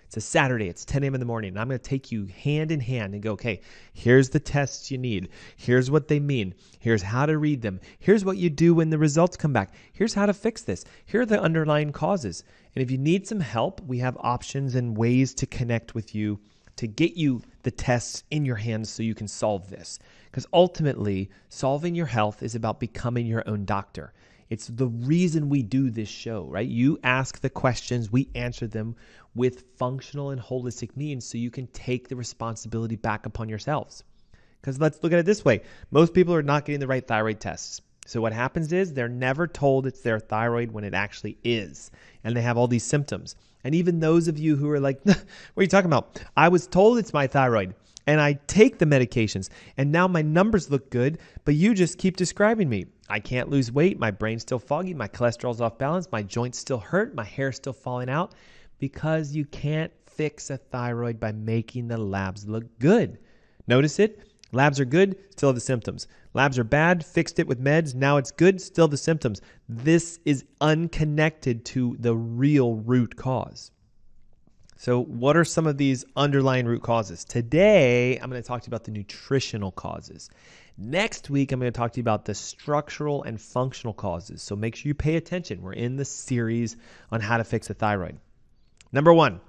It's a Saturday. It's 10 a.m. in the morning. And I'm going to take you hand in hand and go, okay, here's the tests you need. Here's what they mean. Here's how to read them. Here's what you do when the results come back. Here's how to fix this. Here are the underlying causes. And if you need some help, we have options and ways to connect with you to get you the tests in your hands so you can solve this. Because ultimately, solving your health is about becoming your own doctor. It's the reason we do this show, right? You ask the questions, we answer them with functional and holistic means so you can take the responsibility back upon yourselves. Because let's look at it this way. Most people are not getting the right thyroid tests. So what happens is they're never told it's their thyroid when it actually is. And they have all these symptoms. And even those of you who are like, what are you talking about? I was told it's my thyroid. And I take the medications. And now my numbers look good. But you just keep describing me. I can't lose weight. My brain's still foggy. My cholesterol's off balance. My joints still hurt. My hair's still falling out. Because you can't fix a thyroid by making the labs look good. Notice it? Labs are good, still have the symptoms. Labs are bad, fixed it with meds, now it's good, still the symptoms. This is unconnected to the real root cause. So what are some of these underlying root causes? Today, I'm going to talk to you about the nutritional causes. Next week, I'm going to talk to you about the structural and functional causes. So make sure you pay attention. We're in the series on how to fix a thyroid. Number 1,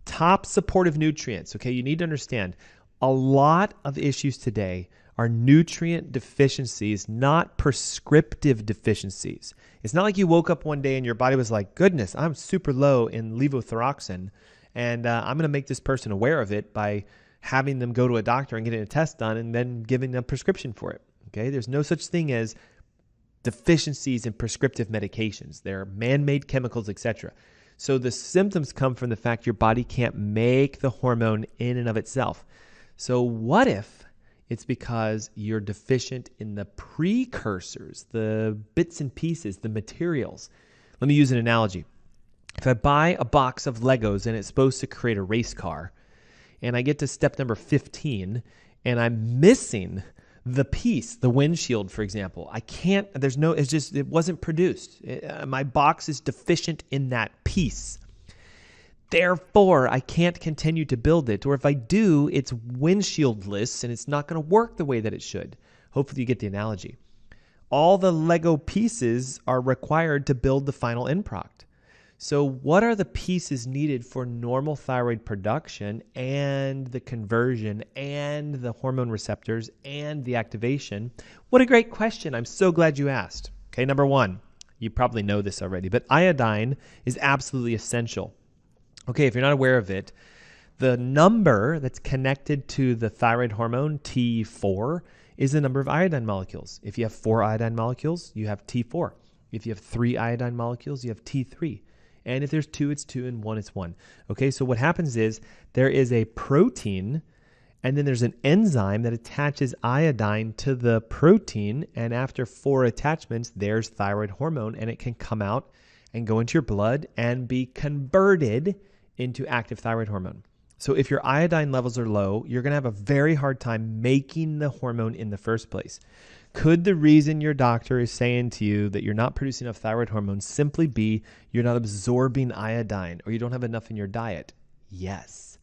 top supportive nutrients. Okay, you need to understand a lot of issues today are nutrient deficiencies, not prescriptive deficiencies. It's not like you woke up one day and your body was like, goodness, I'm super low in levothyroxine, and I'm going to make this person aware of it by having them go to a doctor and getting a test done and then giving them a prescription for it. Okay, there's no such thing as deficiencies in prescriptive medications. They're man-made chemicals, etc. So the symptoms come from the fact your body can't make the hormone in and of itself. So what if it's because you're deficient in the precursors, the bits and pieces, the materials? Let me use an analogy. If I buy a box of Legos and it's supposed to create a race car, and I get to step number 15 and I'm missing the piece, the windshield, for example, it wasn't produced. My box is deficient in that piece. Therefore, I can't continue to build it. Or if I do, it's windshieldless and it's not going to work the way that it should. Hopefully you get the analogy. All the Lego pieces are required to build the final end product. So what are the pieces needed for normal thyroid production and the conversion and the hormone receptors and the activation? What a great question. I'm so glad you asked. Okay, number 1, you probably know this already, but iodine is absolutely essential. Okay, if you're not aware of it, the number that's connected to the thyroid hormone, T4, is the number of iodine molecules. If you have 4 iodine molecules, you have T4. If you have 3 iodine molecules, you have T3. And if there's 2, it's 2, and 1, it's 1. Okay, so what happens is there is a protein, and then there's an enzyme that attaches iodine to the protein, and after 4 attachments, there's thyroid hormone, and it can come out and go into your blood and be converted into active thyroid hormone. So if your iodine levels are low, you're going to have a very hard time making the hormone in the first place. Could the reason your doctor is saying to you that you're not producing enough thyroid hormone simply be you're not absorbing iodine or you don't have enough in your diet? Yes.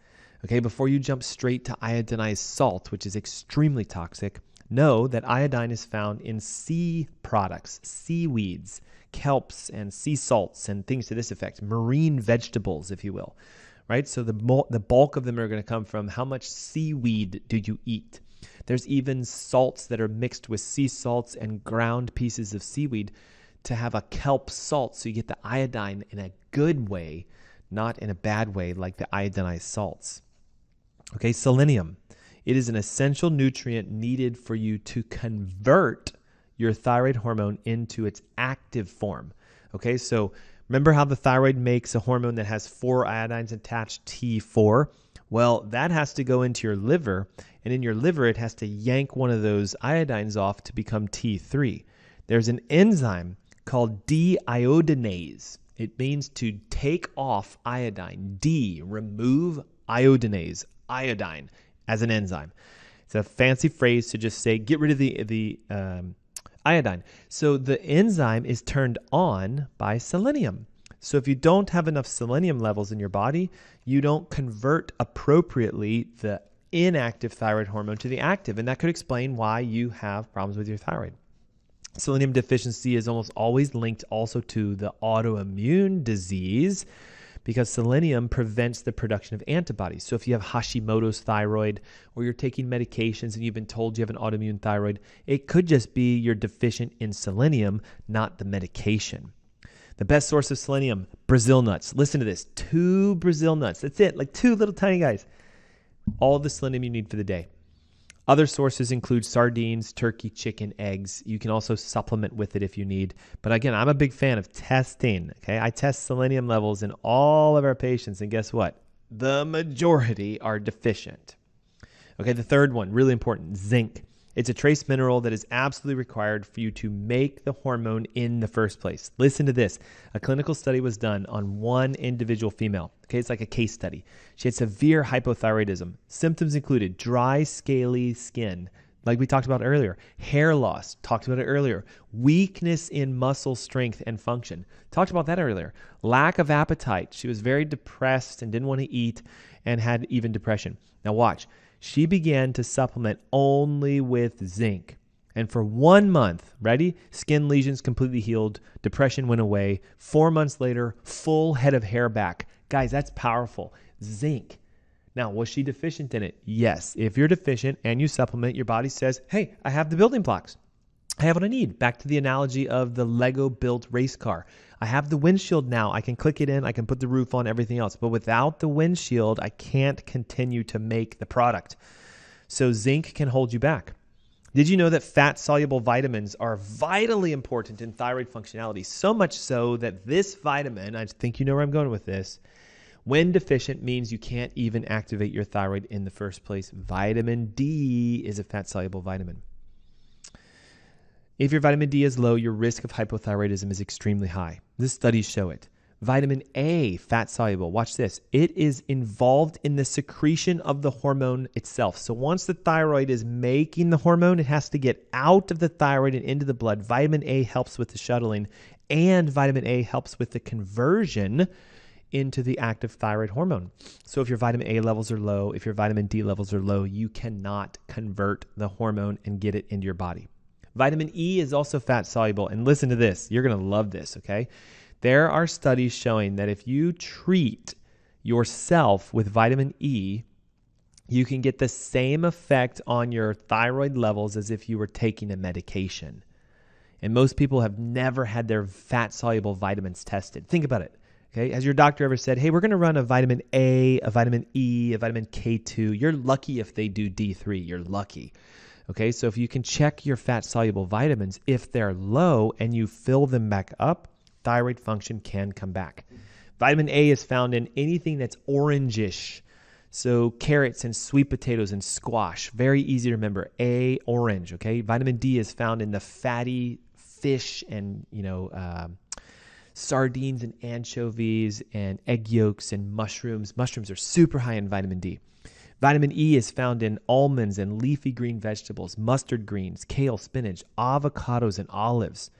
Okay, before you jump straight to iodinized salt, which is extremely toxic, know that iodine is found in sea products, seaweeds, kelps, and sea salts, and things to this effect, marine vegetables, if you will, right? So the bulk of them are going to come from how much seaweed do you eat. There's even salts that are mixed with sea salts and ground pieces of seaweed to have a kelp salt, so you get the iodine in a good way, not in a bad way like the iodinized salts. Okay, selenium. It is an essential nutrient needed for you to convert your thyroid hormone into its active form. Okay, so remember how the thyroid makes a hormone that has 4 iodines attached, T4? Well, that has to go into your liver, and in your liver, it has to yank one of those iodines off to become T3. There's an enzyme called deiodinase. It means to take off iodine. Remove iodinase, iodine, as an enzyme. It's a fancy phrase to just say, get rid of the iodine. So the enzyme is turned on by selenium. So if you don't have enough selenium levels in your body, you don't convert appropriately the inactive thyroid hormone to the active. And that could explain why you have problems with your thyroid. Selenium deficiency is almost always linked also to the autoimmune disease because selenium prevents the production of antibodies. So if you have Hashimoto's thyroid or you're taking medications and you've been told you have an autoimmune thyroid, it could just be you're deficient in selenium, not the medication. The best source of selenium, Brazil nuts. Listen to this, 2 Brazil nuts. That's it, like 2 little tiny guys. All the selenium you need for the day. Other sources include sardines, turkey, chicken, eggs. You can also supplement with it if you need. But again, I'm a big fan of testing. Okay, I test selenium levels in all of our patients, and guess what? The majority are deficient. Okay, the third one, really important, zinc. It's a trace mineral that is absolutely required for you to make the hormone in the first place. Listen to this. A clinical study was done on one individual female. Okay, it's like a case study. She had severe hypothyroidism. Symptoms included dry, scaly skin, like we talked about earlier, hair loss, talked about it earlier, weakness in muscle strength and function, talked about that earlier, lack of appetite. She was very depressed and didn't want to eat and had even depression. Now watch. She began to supplement only with zinc. And for 1 month, ready? Skin lesions completely healed. Depression went away. 4 months later, full head of hair back. Guys, that's powerful. Zinc. Now, was she deficient in it? Yes. If you're deficient and you supplement, your body says, hey, I have the building blocks. I have what I need. Back to the analogy of the Lego built race car. I have the windshield now. I can click it in. I can put the roof on, everything else. But without the windshield, I can't continue to make the product. So zinc can hold you back. Did you know that fat-soluble vitamins are vitally important in thyroid functionality? So much so that this vitamin, I think you know where I'm going with this, when deficient means you can't even activate your thyroid in the first place. Vitamin D is a fat-soluble vitamin. If your vitamin D is low, your risk of hypothyroidism is extremely high. The studies show it. Vitamin A, fat-soluble, watch this. It is involved in the secretion of the hormone itself. So once the thyroid is making the hormone, it has to get out of the thyroid and into the blood. Vitamin A helps with the shuttling, and vitamin A helps with the conversion into the active thyroid hormone. So if your vitamin A levels are low, if your vitamin D levels are low, you cannot convert the hormone and get it into your body. Vitamin E is also fat soluble. And listen to this. You're going to love this, okay? There are studies showing that if you treat yourself with vitamin E, you can get the same effect on your thyroid levels as if you were taking a medication. And most people have never had their fat-soluble vitamins tested. Think about it. Okay? Has your doctor ever said, hey, we're going to run a vitamin A, a vitamin E, a vitamin K2? You're lucky if they do D3. You're lucky. Okay, so if you can check your fat-soluble vitamins, if they're low and you fill them back up, thyroid function can come back. Vitamin A is found in anything that's orangish. So carrots and sweet potatoes and squash. Very easy to remember. A, orange, okay? Vitamin D is found in the fatty fish and, sardines and anchovies and egg yolks and mushrooms. Mushrooms are super high in vitamin D. Vitamin E is found in almonds and leafy green vegetables, mustard greens, kale, spinach, avocados, and olives.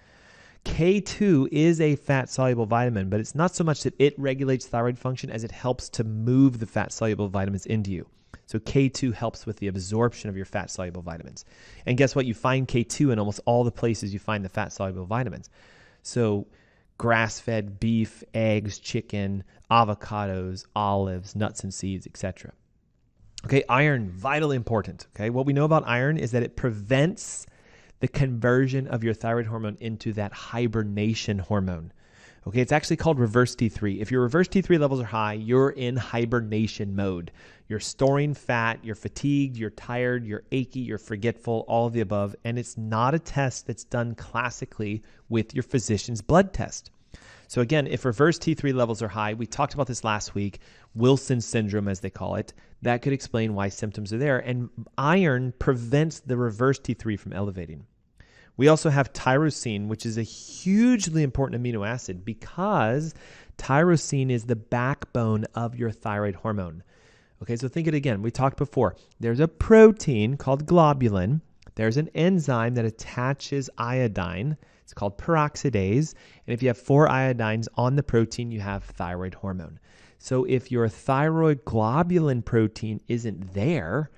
K2 is a fat-soluble vitamin, but it's not so much that it regulates thyroid function as it helps to move the fat-soluble vitamins into you. So K2 helps with the absorption of your fat-soluble vitamins. And guess what? You find K2 in almost all the places you find the fat-soluble vitamins. So grass-fed beef, eggs, chicken, avocados, olives, nuts and seeds, etc. Okay, iron, vitally important. Okay, what we know about iron is that it prevents the conversion of your thyroid hormone into that hibernation hormone. Okay, it's actually called reverse T3. If your reverse T3 levels are high, you're in hibernation mode. You're storing fat, you're fatigued, you're tired, you're achy, you're forgetful, all of the above. And it's not a test that's done classically with your physician's blood test. So again, if reverse T3 levels are high, we talked about this last week, Wilson syndrome as they call it, that could explain why symptoms are there. And iron prevents the reverse T3 from elevating. We also have tyrosine, which is a hugely important amino acid because tyrosine is the backbone of your thyroid hormone. Okay, so think it again. We talked before. There's a protein called globulin. There's an enzyme that attaches iodine. It's called peroxidase. And if you have 4 iodines on the protein, you have thyroid hormone. So if your thyroid globulin protein isn't there,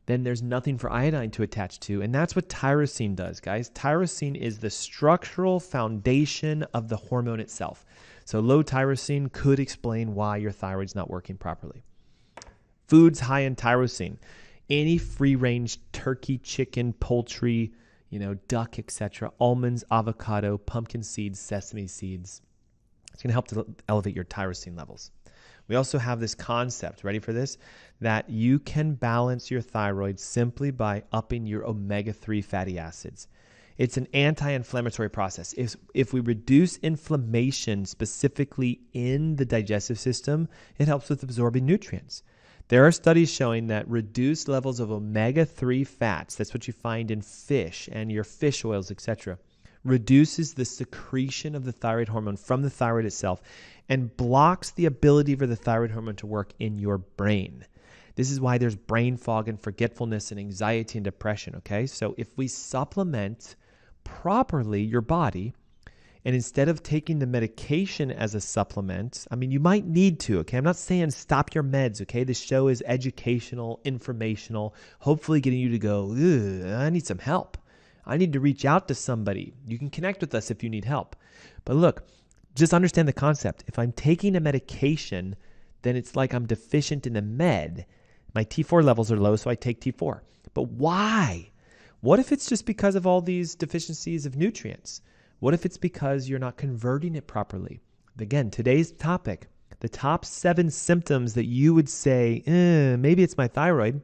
then there's nothing for iodine to attach to. And that's what tyrosine does, guys. Tyrosine is the structural foundation of the hormone itself. So low tyrosine could explain why your thyroid's not working properly. Foods high in tyrosine. Any free-range turkey, chicken, poultry, duck, etc. Almonds, avocado, pumpkin seeds, sesame seeds. It's going to help to elevate your tyrosine levels. We also have this concept, ready for this, that you can balance your thyroid simply by upping your omega-3 fatty acids. It's an anti-inflammatory process. If we reduce inflammation specifically in the digestive system, it helps with absorbing nutrients. There are studies showing that reduced levels of omega-3 fats, that's what you find in fish and your fish oils, etc., reduces the secretion of the thyroid hormone from the thyroid itself and blocks the ability for the thyroid hormone to work in your brain. This is why there's brain fog and forgetfulness and anxiety and depression, okay? So if we supplement properly your body, and instead of taking the medication as a supplement, you might need to, okay? I'm not saying stop your meds, okay? This show is educational, informational, hopefully getting you to go, I need some help. I need to reach out to somebody. You can connect with us if you need help. But look, just understand the concept. If I'm taking a medication, then it's like I'm deficient in a med. My T4 levels are low, so I take T4. But why? What if it's just because of all these deficiencies of nutrients? What if it's because you're not converting it properly? Again, today's topic, the top 7 symptoms that you would say, maybe it's my thyroid,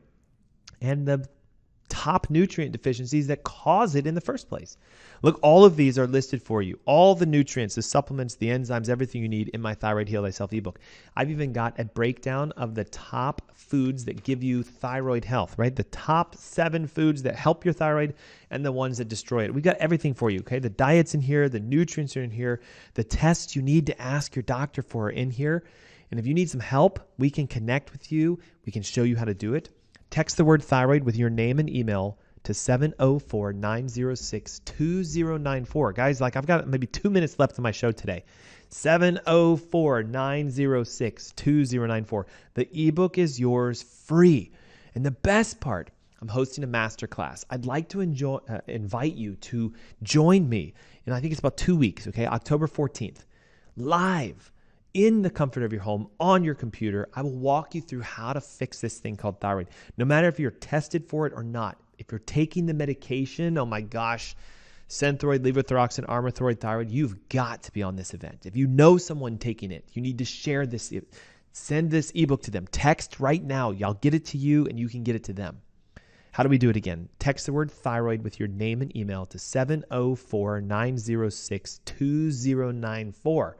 and the top nutrient deficiencies that cause it in the first place. Look, all of these are listed for you. All the nutrients, the supplements, the enzymes, everything you need in my Thyroid Heal Thyself ebook. I've even got a breakdown of the top foods that give you thyroid health, right? The top 7 foods that help your thyroid and the ones that destroy it. We've got everything for you, okay? The diet's in here, the nutrients are in here, the tests you need to ask your doctor for are in here. And if you need some help, we can connect with you. We can show you how to do it. Text the word thyroid with your name and email to 704-906-2094. Guys, I've got maybe 2 minutes left of my show today. 704-906-2094. The ebook is yours free. And the best part, I'm hosting a masterclass. I'd like to invite you to join me. And I think it's about 2 weeks, okay? October 14th, live. In the comfort of your home, on your computer, I will walk you through how to fix this thing called thyroid. No matter if you're tested for it or not, if you're taking the medication, oh my gosh, Synthroid, Levothyroxine, Armour-Thyroid, Thyroid, you've got to be on this event. If you know someone taking it, you need to share this. Send this ebook to them. Text right now. I'll get it to you and you can get it to them. How do we do it again? Text the word thyroid with your name and email to 704-906-2094.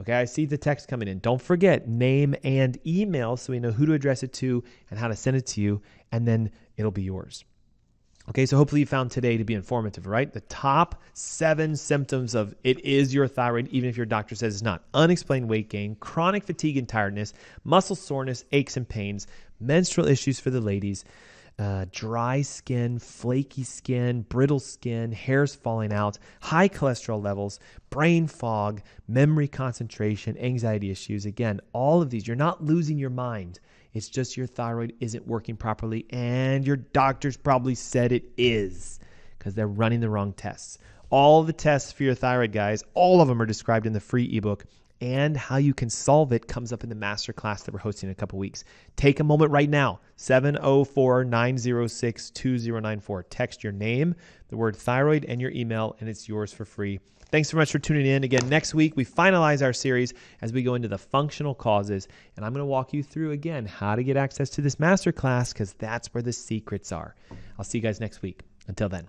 Okay, I see the text coming in. Don't forget name and email so we know who to address it to and how to send it to you, and then it'll be yours. Okay, so hopefully you found today to be informative, right? The top 7 symptoms of it is your thyroid, even if your doctor says it's not. Unexplained weight gain, chronic fatigue and tiredness, muscle soreness, aches and pains, menstrual issues for the ladies, dry skin, flaky skin, brittle skin, hairs falling out, high cholesterol levels, brain fog, memory concentration, anxiety issues. Again, all of these, you're not losing your mind. It's just your thyroid isn't working properly, and your doctor's probably said it is because they're running the wrong tests. All the tests for your thyroid, guys, all of them are described in the free ebook, and how you can solve it comes up in the masterclass that we're hosting in a couple weeks. Take a moment right now, 704-906-2094. Text your name, the word thyroid, and your email, and it's yours for free. Thanks so much for tuning in. Again, next week, we finalize our series as we go into the functional causes, and I'm going to walk you through, again, how to get access to this masterclass, because that's where the secrets are. I'll see you guys next week. Until then.